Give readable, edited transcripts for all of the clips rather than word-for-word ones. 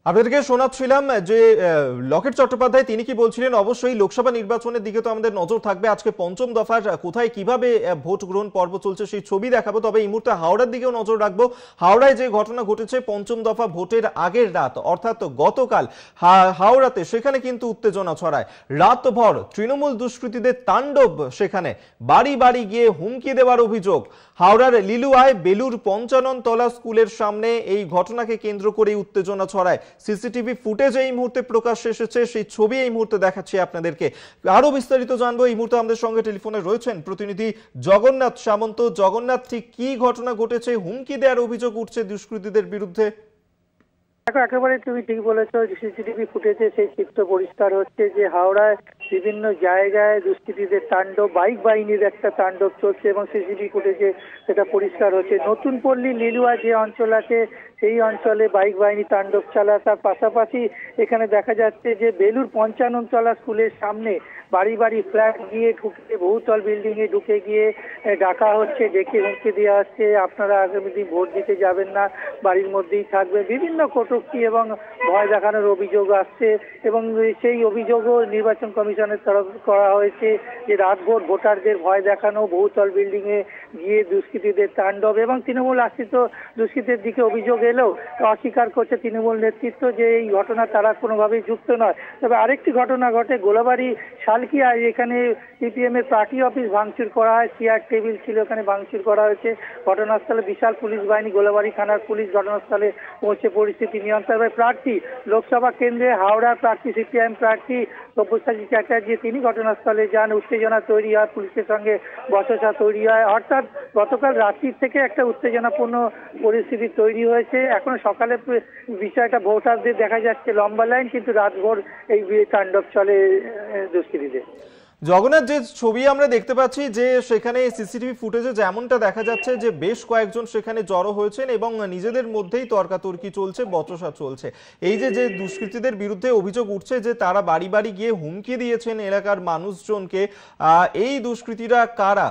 আপনাদেরকে শোনাচ্ছিলাম যে লকেট চট্টোপাধ্যায় তিনি কি বলছিলেন। অবশ্যই লোকসভা নির্বাচনের দিকে তো আমাদের নজর থাকবে। আজকে পঞ্চম দফার কোথায় কিভাবে ভোট গ্রহণ পর্ব চলছে সেই ছবি দেখাবো। তবে এই মুহূর্তে হাওড়ার দিকেও নজর রাখবো। হাওড়ায় যে ঘটনা ঘটেছে পঞ্চম দফা ভোটের আগের রাত অর্থাৎ গতকাল হাওড়াতে, সেখানে কিন্তু উত্তেজনা ছড়ায়। রাতভর তৃণমূল দুষ্কৃতীদের তাণ্ডব, সেখানে বাড়ি বাড়ি গিয়ে হুমকি দেওয়ার অভিযোগ। হাওড়ার লিলুয়ায় বেলুর পঞ্চানন তলা স্কুলের সামনে এই ঘটনাকে কেন্দ্র করে উত্তেজনা ছড়ায়। সিসিটিভি ফুটেজ এই মুহূর্তে প্রকাশ্যে এসেছে, সেই ছবি এই মুহূর্তে দেখাচ্ছি আপনাদেরকে। আরো বিস্তারিত জানবো। এই মুহূর্তে আমাদের সঙ্গে টেলিফোনে রয়েছেন প্রতিনিধি জগন্নাথ সামন্ত। জগন্নাথ, ঠিক কি ঘটনা ঘটেছে? হুমকি দেওয়ার অভিযোগ উঠছে দুষ্কৃতীদের বিরুদ্ধে। একেবারে তুমি ঠিক বলেছো। সিসিটিভি ফুটেজে সেই চিত্র পরিষ্কার হচ্ছে যে হাওড়ায় বিভিন্ন জায়গায় দুষ্কৃতীদের তাণ্ডব, বাইক বাহিনীর একটা তাণ্ডব চলছে এবং সিসিটিভি ফুটেজে সেটা পরিষ্কার হচ্ছে। নতুন পল্লী লিলুয়া যে অঞ্চল আছে সেই অঞ্চলে বাইক বাহিনী তাণ্ডব চালায়। তার পাশাপাশি এখানে দেখা যাচ্ছে যে বেলুর পঞ্চাননতলা স্কুলের সামনে বাড়ি বাড়ি ফ্ল্যাট গিয়ে ঢুকে, বহুতল বিল্ডিং এ ঢুকে গিয়ে ডাকা হচ্ছে, ডেকে হুমকি দেওয়া হচ্ছে আপনারা আগামী দিন ভোট দিতে যাবেন না, বাড়ির মধ্যেই থাকবে। বিভিন্ন কটূক্তি এবং ভয় দেখানোর অভিযোগ আসছে এবং সেই অভিযোগও নির্বাচন কমিশনের তরফ করা হয়েছে যে রাতভর ভোটারদের ভয় দেখানো, বহুতল বিল্ডিং এ গিয়ে দুষ্কৃতীদের তাণ্ডব এবং তৃণমূল আশ্রিত দুষ্কৃতীদের দিকে অভিযোগ এলেও অস্বীকার করছে তৃণমূল নেতৃত্ব যে এই ঘটনা তারা কোনোভাবেই যুক্ত নয়। তবে আরেকটি ঘটনা ঘটে গোলাবাড়ি শালকিয়া, এখানে সিপিএম এর পার্টি অফিস ভাঙচুর করা হয়, চেয়ার টেবিল ছিল ওখানে ভাঙচুর করা হয়েছে। ঘটনাস্থলে বিশাল পুলিশ বাহিনী, গোলাবাড়ি থানার পুলিশ ঘটনাস্থলে পৌঁছে পরিস্থিতি নিয়ন্ত্রণে। প্রার্থী লোকসভা কেন্দ্রে হাওড়ার প্রার্থী সিপিআইএম প্রার্থী সব্যসাচী চ্যাটার্জি তিনি ঘটনাস্থলে যান। উত্তেজনা তৈরি হয়, পুলিশের সঙ্গে বচসা তৈরি হয়। অর্থাৎ গতকাল রাত্রির থেকে একটা উত্তেজনাপূর্ণ পরিস্থিতি তৈরি হয়েছে। এখন সকালে বিষয়টা ভোটারদের দেখা যাচ্ছে লম্বা লাইন, কিন্তু রাতভর এই তাণ্ডব চলে দুষ্কৃতীদের। জগন্নাথ, যে ছবি আমরা দেখতে পাচ্ছি যে সেখানে সিসিটিভি ফুটেজে যেমনটা দেখা যাচ্ছে যে বেশ কয়েকজন সেখানে জড়ো হয়েছেন এবং নিজেদের মধ্যেই তর্কাতর্কি চলছে, বচসা চলছে। এই যে যে দুষ্কৃতীদের বিরুদ্ধে অভিযোগ উঠছে যে তারা বাড়ি বাড়ি গিয়ে হুমকি দিয়েছেন এলাকার মানুষজনকে, এই দুষ্কৃতীরা কারা?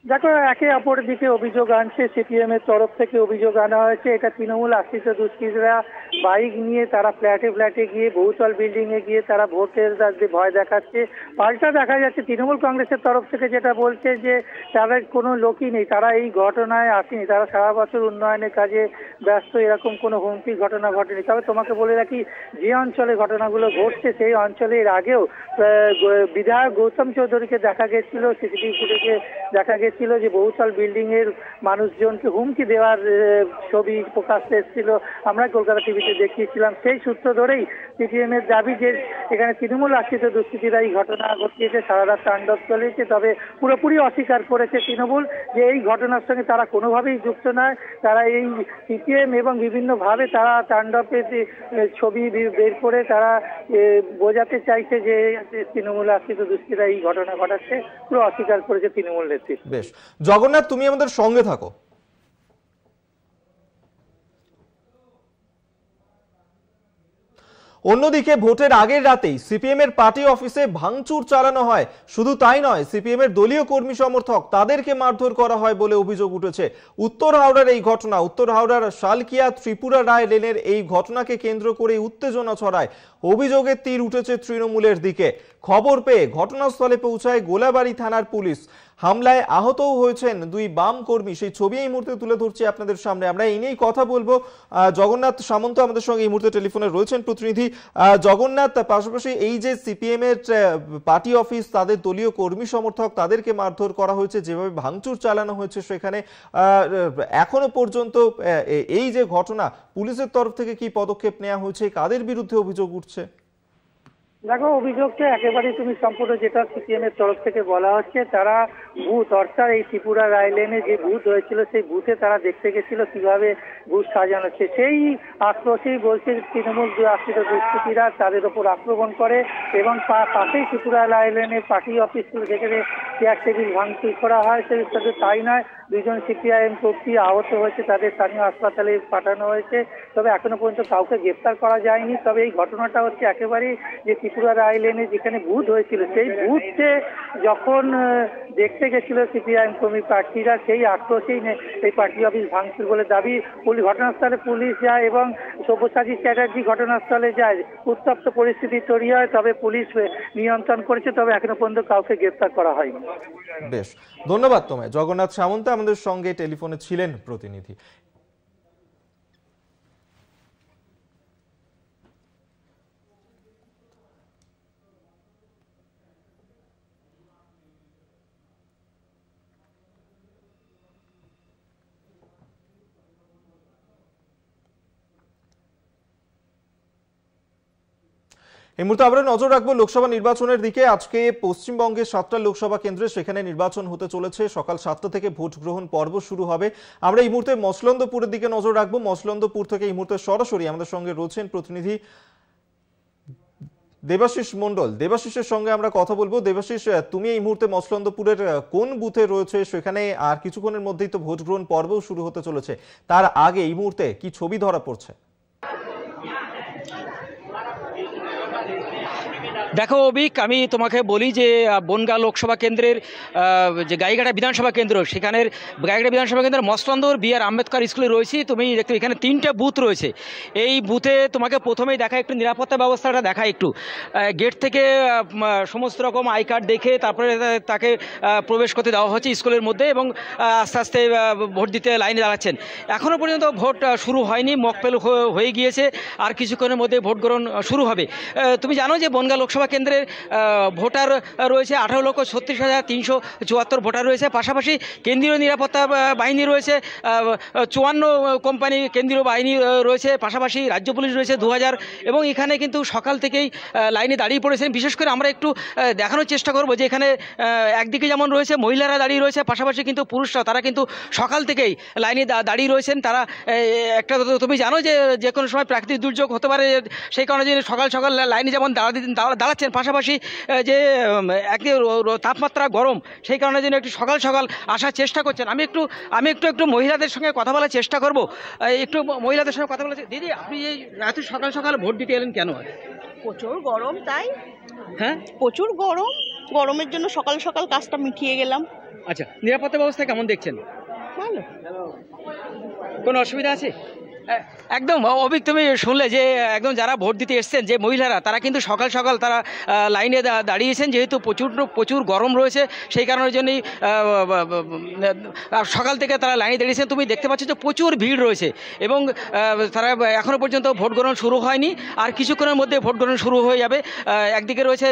দেখো, একে অপরের দিকে অভিযোগ আনছে। সিপিএম এর তরফ থেকে অভিযোগ আনা হয়েছে এটা তৃণমূল আশ্রিত দুষ্কৃতীরা বাইক নিয়ে তারা ফ্ল্যাটে ফ্ল্যাটে গিয়ে, বহুতল বিল্ডিং এ গিয়ে তারা ভোটের ভয় দেখাচ্ছে। পাল্টা দেখা যাচ্ছে তৃণমূল কংগ্রেসের তরফ থেকে যেটা বলছে যে তাদের কোনো লোকই নেই, তারা এই ঘটনায় আসেনি, তারা সারা বছর উন্নয়নের কাজে ব্যস্ত, এরকম কোনো হুমকির ঘটনা ঘটেনি। তবে তোমাকে বলে রাখি, যে অঞ্চলে ঘটনাগুলো ঘটছে সেই অঞ্চলে এর আগেও বিধায়ক গৌতম চৌধুরীকে দেখা গেছিল, সিসিটিভি ফুটেজে দেখা গেছিল যে বহুতল বিল্ডিং এর মানুষজনকে হুমকি দেওয়ার ছবি প্রকাশ্যে এসেছিল। আমরা কলকাতা টিভিতে দেখিয়েছিলাম। সেই সূত্র ধরেই সিপিএম এর দাবি যে এখানে তৃণমূল আশ্রিত দুষ্কৃতীরা এই ঘটনা ঘটিয়েছে, সারা রাত তাণ্ডব চলেছে। তবে পুরোপুরি অস্বীকার করেছে তৃণমূল যে এই ঘটনার সঙ্গে তারা কোনোভাবেই যুক্ত নয়। তারা এই সিপিএম এবং বিভিন্নভাবে তারা তাণ্ডবের ছবি বের করে তারা বোঝাতে চাইছে যে তৃণমূল আশ্রিত দুষ্কৃতীরা এই ঘটনা ঘটাচ্ছে। পুরো অস্বীকার করেছে তৃণমূল নেতৃত্ব। বেশ, জগন্নাথ তুমি আমাদের সঙ্গে থাকো। অন্যদিকে ভোটের আগের রাতেই সিপিএম এর পার্টি অফিসে ভাঙচুর চালানো হয়। শুধু তাই নয়, সিপিএম এর দলীয় কর্মী সমর্থক তাদেরকে মারধর করা হয় বলে অভিযোগ উঠেছে। উত্তর হাওড়ার এই ঘটনা, উত্তর হাওড়ার শালকিয়া ত্রিপুরা রায় লেনের এই ঘটনাকে কেন্দ্র করে উত্তেজনা ছড়ায়। অভিযোগের তীর উঠেছে তৃণমূলের দিকে। খবর পেয়ে ঘটনাস্থলে পৌঁছায় গোলাবাড়ি থানার পুলিশ। হামলায় আহতও হয়েছেন দুই বাম কর্মী, সেই ছবি এই মুহূর্তে তুলে ধরছি আপনাদের সামনে। আমরা এই নিয়েই কথা বলবো। জগন্নাথ সামন্ত আমাদের সঙ্গে এই মুহূর্তে টেলিফোনে রয়েছেন প্রতিনিধি। জগন্নাথ, পাশাপাশি এই যে সিপিএম এর পার্টি অফিস, তাদের দলীয় কর্মী সমর্থক তাদেরকে মারধর করা হয়েছে, যেভাবে ভাঙচুর চালানো হয়েছে সেখানে, এখনো পর্যন্ত এই যে ঘটনা, পুলিশের তরফ থেকে কি পদক্ষেপ নেওয়া হয়েছে, কাদের বিরুদ্ধে অভিযোগ উঠছে? দেখো, অভিযোগটা একেবারেই তুমি সম্পূর্ণ যেটা সিপিএম এর তরফ থেকে বলা হচ্ছে, তারা বুথ অর্থাৎ এই ত্রিপুরা রায় লেনে যে বুথ হয়েছিল সেই বুথে তারা দেখতে গেছিল কিভাবে বুথ সাজানো হচ্ছে। সেই আক্রোশেই বলছে তৃণমূল আশ্রিত দুষ্কৃতীরা তাদের ওপর আক্রমণ করে এবং পাশেই ত্রিপুরা রায় লেনের পার্টি অফিস থেকে চেয়ার টেবিল ভাঙচুর করা হয়। শুধু তাই নয়, 2জন সিপিআইএম কর্মী আহত হয়েছে, তাদের স্থানীয় হাসপাতালে পাঠানো হয়েছে। তবে এখনো পর্যন্ত কাউকে গ্রেপ্তার করা যায়নি। তবে এই ঘটনাটা হচ্ছে একেবারেই যে ত্রিপুরা রায় লেনে যেখানে বুথ হয়েছিল, সেই বুথে যখন দেখতে গেছিল সিপিআইএম কর্মী প্রার্থীরা, সেই আক্রোশেই এই পার্টি অফিস ভাঙচুর বলে দাবি। ঘটনাস্থলে পুলিশ যায় এবং সব্যসাচী চ্যাটার্জি ঘটনাস্থলে যায়। উত্তপ্ত পরিস্থিতি তৈরি হয়, তবে পুলিশ নিয়ন্ত্রণ করেছে। তবে এখনো পর্যন্ত কাউকে গ্রেপ্তার করা হয়নি। বেশ, ধন্যবাদ তোমায়। জগন্নাথ সামন্ত আমাদের সঙ্গে টেলিফোনে ছিলেন প্রতিনিধি। এই মুহূর্তে আমরা নজর রাখবো লোকসভা নির্বাচনের দিকে। আজকে পশ্চিমবঙ্গের 7টা লোকসভা কেন্দ্রে সেখানে নির্বাচন হতে চলেছে। সকাল 7টা থেকে ভোট গ্রহণ পর্ব শুরু হবে। আমরা এই মুহূর্তে মসলন্দপুরের দিকে নজর রাখবো। মসলন্দপুর থেকে এই মুহূর্তে সরাসরি আমাদের সঙ্গে রয়েছেন প্রতিনিধি দেবাশিস মণ্ডল। দেবাশিসের সঙ্গে আমরা কথা বলবো। দেবাশিস, তুমি এই মুহূর্তে মসলন্দপুরের কোন বুথে রয়েছে? সেখানে আর কিছুক্ষণের মধ্যেই তো ভোট গ্রহণ পর্বও শুরু হতে চলেছে। তার আগে এই মুহূর্তে কি ছবি ধরা পড়ছে? দেখো অবিক, আমি তোমাকে বলি যে বনগাঁ লোকসভা কেন্দ্রের যে গাইঘাটা বিধানসভা কেন্দ্র, সেখানের গাইঘাটা বিধানসভা কেন্দ্রের মসলন্দর বি আর আম্বেদকর স্কুলে রয়েছি। তুমি দেখতে এখানে 3টে বুথ রয়েছে। এই বুথে তোমাকে প্রথমেই দেখা একটু নিরাপত্তা ব্যবস্থাটা দেখা। একটু গেট থেকে সমস্ত রকম আই কার্ড দেখে তারপরে তাকে প্রবেশ করতে দেওয়া হচ্ছে স্কুলের মধ্যে, এবং আস্তে আস্তে ভোট দিতে লাইনে দাঁড়াচ্ছেন। এখনও পর্যন্ত ভোট শুরু হয়নি, মকপেল হয়ে গিয়েছে। আর কিছুক্ষণের মধ্যে ভোট গ্রহণ শুরু হবে। তুমি জানো যে বনগাঁ লোকসভা কেন্দ্রের ভোটার রয়েছে 18,36,374 ভোটার রয়েছে। পাশাপাশি কেন্দ্রীয় নিরাপত্তা বাহিনী রয়েছে 54 কোম্পানি কেন্দ্রীয় বাহিনী রয়েছে। পাশাপাশি রাজ্য পুলিশ রয়েছে 2000। এবং এখানে কিন্তু সকাল থেকেই লাইনে দাঁড়িয়ে পড়েছেন। বিশেষ করে আমরা একটু দেখানোর চেষ্টা করব যে এখানে একদিকে যেমন রয়েছে মহিলারা দাঁড়িয়ে রয়েছে, পাশাপাশি কিন্তু পুরুষরা তারা কিন্তু সকাল থেকেই লাইনে দাঁড়িয়ে রয়েছেন। তারা একটা, তুমি জানো যে কোনো সময় প্রাকৃতিক দুর্যোগ হতে পারে, সেই কারণে সকাল সকাল লাইনে যেমন দাঁড়াচ্ছেন। পাশাপাশি যে একদিকে তাপমাত্রা গরম, সেই কারণে যেন একটু সকাল সকাল আসার চেষ্টা করছেন। আমি একটু মহিলাদের সঙ্গে কথা বলার চেষ্টা করব। একটু মহিলাদের সঙ্গে কথা বলা। দিদি, আপনি এই এত সকাল সকাল ভোট দিতে এলেন কেন? প্রচুর গরম, তাই। হ্যাঁ, প্রচুর গরমের জন্য সকাল সকাল কাজটা মিটিয়ে গেলাম। আচ্ছা, নিরাপত্তা ব্যবস্থা কেমন দেখছেন? ভালো। কোনো অসুবিধা আছে? একদম অভিক, তুমি শুনলে যে একদম যারা ভোট দিতে এসছেন যে মহিলারা, তারা কিন্তু সকাল সকাল তারা লাইনে দাঁড়িয়েছেন। যেহেতু প্রচুর গরম রয়েছে, সেই কারণের জন্যই সকাল থেকে তারা লাইনে দাঁড়িয়েছেন। তুমি দেখতে পাচ্ছ যে প্রচুর ভিড় রয়েছে, এবং তারা এখনও পর্যন্ত ভোট গ্রহণ শুরু হয়নি। আর কিছুক্ষণের মধ্যে ভোট গ্রহণ শুরু হয়ে যাবে। একদিকে রয়েছে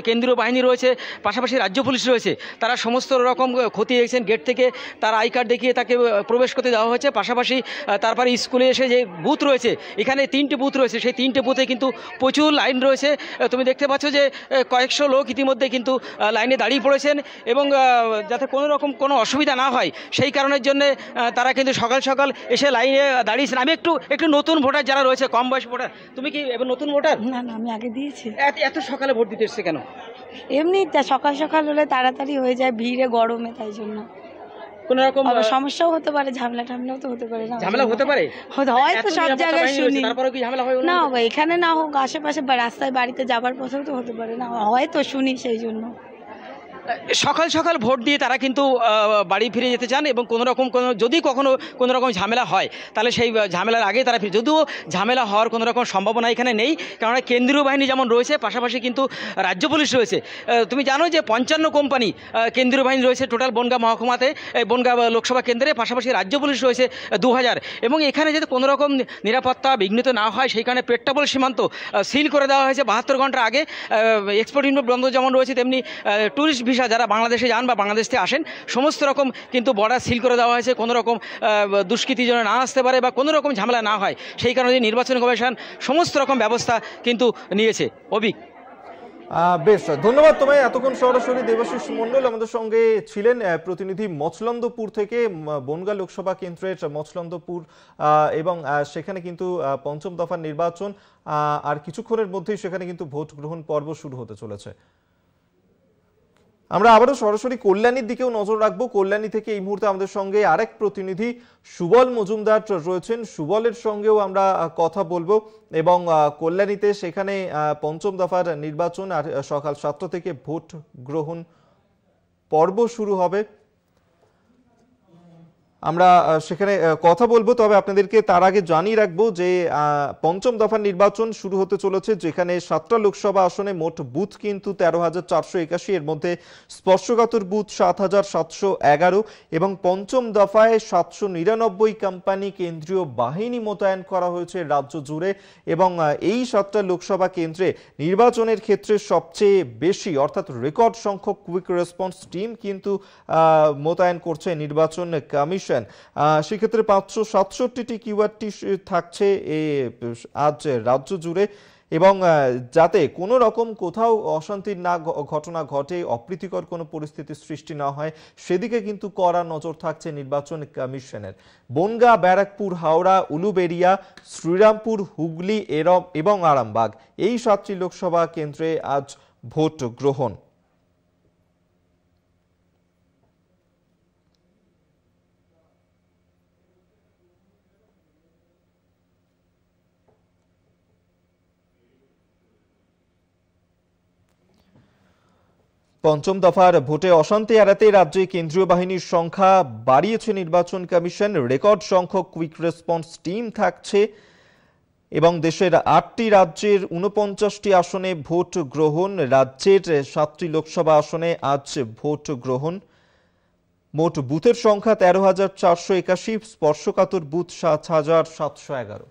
কেন্দ্রীয় বাহিনী রয়েছে, পাশাপাশি রাজ্য পুলিশ রয়েছে। তারা সমস্ত রকম ক্ষতি দেখছেন। গেট থেকে তার আই কার্ড দেখিয়ে তাকে প্রবেশ করতে দেওয়া হয়েছে। পাশাপাশি তারপরে স্কুলে এসে যে বুথ রয়েছে, এখানে 3টে বুথ রয়েছে, সেই 3টে বুথে কিন্তু প্রচুর লাইন রয়েছে। তুমি দেখতে পাচ্ছ যে কয়েকশো লোক ইতিমধ্যে কিন্তু লাইনে দাঁড়িয়ে পড়েছেন, এবং যাতে কোনো অসুবিধা না হয় সেই কারণের জন্য তারা কিন্তু সকাল সকাল এসে লাইনে দাঁড়িয়েছেন। আমি একটু নতুন ভোটার যারা রয়েছে, কম বয়স ভোটার, তুমি কি এবার নতুন ভোটার? না, আমি আগে দিয়েছি। এত সকালে ভোট দিতে এসছে কেন? এমনি সকাল সকাল হলে তাড়াতাড়ি হয়ে যায়, ভিড়ে গরমে, তাই জন্য। কোন রকম সমস্যাও হতে পারে, ঝামেলাও তো হতে পারে। ঝামেলা হতে পারে, হয়তো সব জায়গায় শুনি। তারপরে কি ঝামেলা হয় না, এখানে না হোক, আশেপাশে রাস্তায় বাড়িতে যাবার পথেও তো হতে পারে না, হয়তো শুনি, সেই জন্য। সকাল সকাল ভোট দিয়ে তারা কিন্তু বাড়ি ফিরে যেতে চান, এবং যদি কখনো কোনো রকম ঝামেলা হয় তাহলে সেই ঝামেলার আগে তারা ফিরে। যদিও ঝামেলা হওয়ার কোনো রকম সম্ভাবনা এখানে নেই, কেননা কেন্দ্রীয় বাহিনী যেমন রয়েছে, পাশাপাশি কিন্তু রাজ্য পুলিশ রয়েছে। তুমি জানো যে 55 কোম্পানি কেন্দ্রীয় বাহিনী রয়েছে টোটাল বনগাঁ মহকুমাতে, বনগাঁ লোকসভা কেন্দ্রে। পাশাপাশি রাজ্য পুলিশ রয়েছে 2000। এবং এখানে যাতে কোনো রকম নিরাপত্তা বিঘ্নিত না হয় সেই কারণে পেট্টাপোল সীমান্ত সিল করে দেওয়া হয়েছে 72 ঘন্টা আগে। এক্সপোর্ট ইম্পোর্ট বন্ধ যেমন রয়েছে, তেমনি ট্যুরিস্ট ভিসা যারা বাংলাদেশে যান বা বাংলাদেশ থেকে আসেন, সমস্ত রকম কিন্তু বর্ডার সিল করে দেওয়া হয়েছে। কোনো রকম দুষ্কৃতি যেন না আসতে পারে বা কোনো রকম ঝামেলা না হয়, সেই কারণে নির্বাচন কমিশন সমস্ত রকম ব্যবস্থা কিন্তু নিয়েছে। অভিক, বেশ, ধন্যবাদ তোমায়। এতক্ষণ সরাসরি দেবাশিস মণ্ডল আমাদের সঙ্গে ছিলেন, প্রতিনিধি মচলন্দপুর থেকে। বনগাঁ লোকসভা কেন্দ্রের মচলন্দপুর, এবং সেখানে কিন্তু 5ম দফার নির্বাচন। আর কিছুক্ষণের মধ্যেই সেখানে কিন্তু ভোট গ্রহণ পর্ব শুরু হতে চলেছে। আমরা আবারও সরাসরি কল্যাণীর দিকেও নজর রাখবো। কল্যাণী থেকে এই মুহূর্তে আমাদের সঙ্গে আরেক প্রতিনিধি সুবল মজুমদার রয়েছেন, সুবলের সঙ্গেও আমরা কথা বলবো। এবং কল্যাণীতে সেখানে পঞ্চম দফার নির্বাচন আর সকাল 7টা থেকে ভোট গ্রহণ পর্ব শুরু হবে। আমরা সেখানে কথা বলবো, তবে আপনাদেরকে তার আগে জানিয়ে রাখবো যে পঞ্চম দফার নির্বাচন শুরু হতে চলেছে, যেখানে 7টা লোকসভা আসনে মোট বুথ কিন্তু 13,481, এর মধ্যে স্পর্শকাতর বুথ 7,711 এবং পঞ্চম দফায় 799 কোম্পানি কেন্দ্রীয় বাহিনী মোতায়েন করা হয়েছে রাজ্য জুড়ে। এবং এই 7টা লোকসভা কেন্দ্রে নির্বাচনের ক্ষেত্রে সবচেয়ে বেশি অর্থাৎ রেকর্ড সংখ্যক কুইক রেসপন্স টিম কিন্তু মোতায়েন করছে নির্বাচন কমিশন। সেক্ষেত্রে 567টি কিউআরটি থাকছে আজ রাজ্য জুড়ে। এবং যাতে কোনো রকম কোথাও অশান্তির ঘটনা ঘটে, অপ্রীতিকর কোনো পরিস্থিতির সৃষ্টি না হয়, সেদিকে কিন্তু কড়া নজর থাকছে নির্বাচন কমিশনের। বনগাঁ, ব্যারাকপুর, হাওড়া, উলুবেড়িয়া, শ্রীরামপুর, হুগলি এবং আরামবাগ, এই 7টি লোকসভা কেন্দ্রে আজ ভোট গ্রহণ। পঞ্চম দফার ভোটে অশান্তি এড়াতে রাজ্যে কেন্দ্রীয় বাহিনীর সংখ্যা বাড়িয়েছে নির্বাচন কমিশন। রেকর্ড সংখ্যক কুইক রেসপন্স টিম থাকছে এবং দেশের 8টি রাজ্যের 49টি আসনে ভোট গ্রহণ। রাজ্যের 7টি লোকসভা আসনে আজ ভোট গ্রহণ। মোট বুথের সংখ্যা 13,481, স্পর্শকাতর বুথ 7,711।